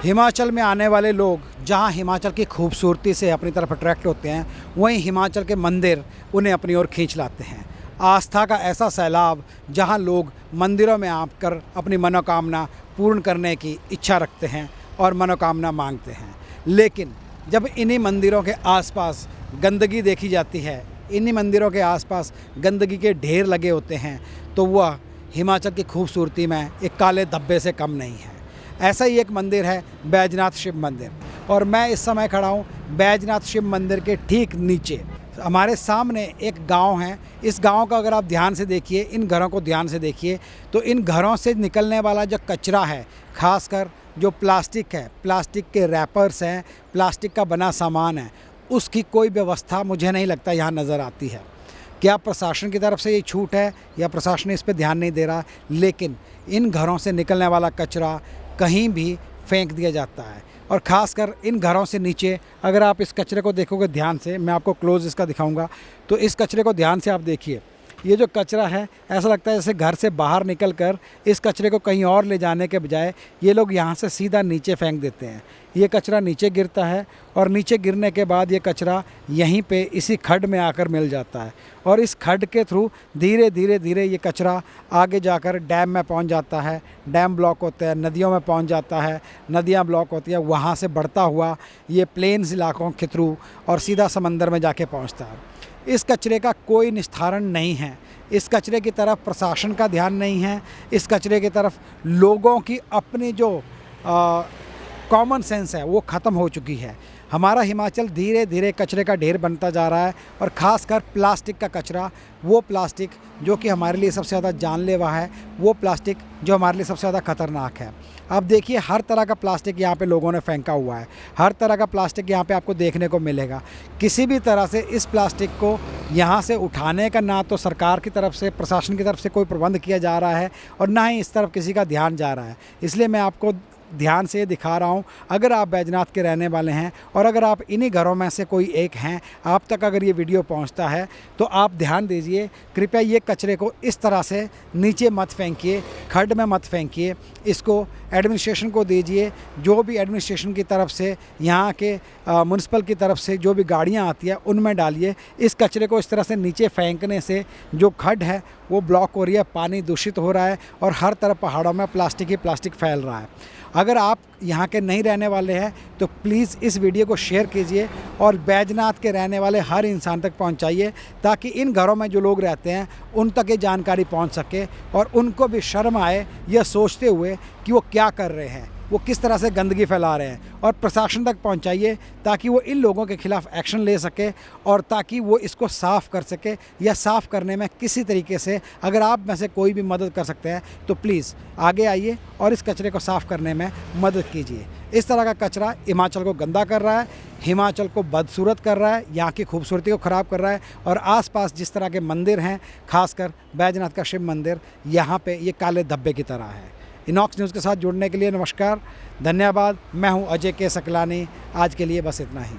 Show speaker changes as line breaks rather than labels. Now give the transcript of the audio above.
हिमाचल में आने वाले लोग जहां हिमाचल की खूबसूरती से अपनी तरफ अट्रैक्ट होते हैं, वहीं हिमाचल के मंदिर उन्हें अपनी ओर खींच लाते हैं। आस्था का ऐसा सैलाब जहां लोग मंदिरों में आकर अपनी मनोकामना पूर्ण करने की इच्छा रखते हैं और मनोकामना मांगते हैं। लेकिन जब इन्हीं मंदिरों के आसपास गंदगी देखी जाती है, इन्हीं मंदिरों के आसपास गंदगी के ढेर लगे होते हैं, तो वह हिमाचल की खूबसूरती में एक काले धब्बे से कम नहीं है। ऐसा ही एक मंदिर है बैजनाथ शिव मंदिर, और मैं इस समय खड़ा हूँ बैजनाथ शिव मंदिर के ठीक नीचे। हमारे सामने एक गांव है। इस गांव का अगर आप ध्यान से देखिए, इन घरों को ध्यान से देखिए, तो इन घरों से निकलने वाला जो कचरा है, खासकर जो प्लास्टिक है, प्लास्टिक के रैपर्स हैं, प्लास्टिक का बना सामान है, उसकी कोई व्यवस्था मुझे नहीं लगता यहाँ नज़र आती है। क्या प्रशासन की तरफ से ये छूट है या प्रशासन इस पर ध्यान नहीं दे रहा? लेकिन इन घरों से निकलने वाला कचरा कहीं भी फेंक दिया जाता है, और ख़ासकर इन घरों से नीचे अगर आप इस कचरे को देखोगे ध्यान से, मैं आपको क्लोज इसका दिखाऊंगा, तो इस कचरे को ध्यान से आप देखिए। ये जो कचरा है, ऐसा लगता है जैसे घर से बाहर निकलकर इस कचरे को कहीं और ले जाने के बजाय ये लोग यहाँ से सीधा नीचे फेंक देते हैं। ये कचरा नीचे गिरता है और नीचे गिरने के बाद ये कचरा यहीं पे इसी खड्ड में आकर मिल जाता है, और इस खड्ड के थ्रू धीरे धीरे ये कचरा आगे जाकर डैम में पहुँच जाता है। डैम ब्लॉक होते हैं, नदियों में पहुँच जाता है, नदियाँ ब्लॉक होती हैं, वहाँ से बढ़ता हुआ ये प्लेन्स इलाकों के थ्रू और सीधा समंदर में जाके पहुँचता है। इस कचरे का कोई निस्तारण नहीं है। इस कचरे की तरफ प्रशासन का ध्यान नहीं है। इस कचरे की तरफ लोगों की अपनी जो कॉमन सेंस है वो ख़त्म हो चुकी है। हमारा हिमाचल धीरे धीरे कचरे का ढेर बनता जा रहा है, और ख़ासकर प्लास्टिक का कचरा, वो प्लास्टिक जो कि हमारे लिए सबसे ज़्यादा जानलेवा है, वो प्लास्टिक जो हमारे लिए सबसे ज़्यादा ख़तरनाक है। अब देखिए, हर तरह का प्लास्टिक यहाँ पे लोगों ने फेंका हुआ है। हर तरह का प्लास्टिक यहाँ पे आपको देखने को मिलेगा। किसी भी तरह से इस प्लास्टिक को यहाँ से उठाने का ना तो सरकार की तरफ से, प्रशासन की तरफ से कोई प्रबंध किया जा रहा है, और ना ही इस तरफ किसी का ध्यान जा रहा है। इसलिए मैं आपको ध्यान से दिखा रहा हूँ। अगर आप बैजनाथ के रहने वाले हैं और अगर आप इन्हीं घरों में से कोई एक हैं, आप तक अगर ये वीडियो पहुँचता है, तो आप ध्यान दीजिए। कृपया ये कचरे को इस तरह से नीचे मत फेंकिए, खड्ड में मत फेंकिए। इसको एडमिनिस्ट्रेशन को दीजिए। जो भी एडमिनिस्ट्रेशन की तरफ से, यहाँ के म्यूनसिपल की तरफ से जो भी गाड़ियाँ आती हैं, उनमें डालिए। इस कचरे को इस तरह से नीचे फेंकने से जो खड्ड है वो ब्लॉक हो रही है, पानी दूषित हो रहा है, और हर तरफ पहाड़ों में प्लास्टिक ही प्लास्टिक फैल रहा है। अगर आप यहाँ के नहीं रहने वाले हैं तो प्लीज़ इस वीडियो को शेयर कीजिए और बैजनाथ के रहने वाले हर इंसान तक पहुँचाइए, ताकि इन घरों में जो लोग रहते हैं उन तक ये जानकारी पहुँच सके, और उनको भी शर्म आए यह सोचते हुए कि वो क्या कर रहे हैं, वो किस तरह से गंदगी फैला रहे हैं, और प्रशासन तक पहुंचाइए ताकि वो इन लोगों के खिलाफ एक्शन ले सके, और ताकि वो इसको साफ़ कर सके, या साफ़ करने में किसी तरीके से अगर आप में से कोई भी मदद कर सकते हैं तो प्लीज़ आगे आइए और इस कचरे को साफ़ करने में मदद कीजिए। इस तरह का कचरा हिमाचल को गंदा कर रहा है, हिमाचल को बदसूरत कर रहा है, यहाँ की खूबसूरती को ख़राब कर रहा है, और आसपास जिस तरह के मंदिर हैं, खासकर बैजनाथ का शिव मंदिर, यहाँ पे ये काले धब्बे की तरह है। इनॉक्स न्यूज़ के साथ जुड़ने के लिए नमस्कार, धन्यवाद। मैं हूं अजय के सकलानी। आज के लिए बस इतना ही।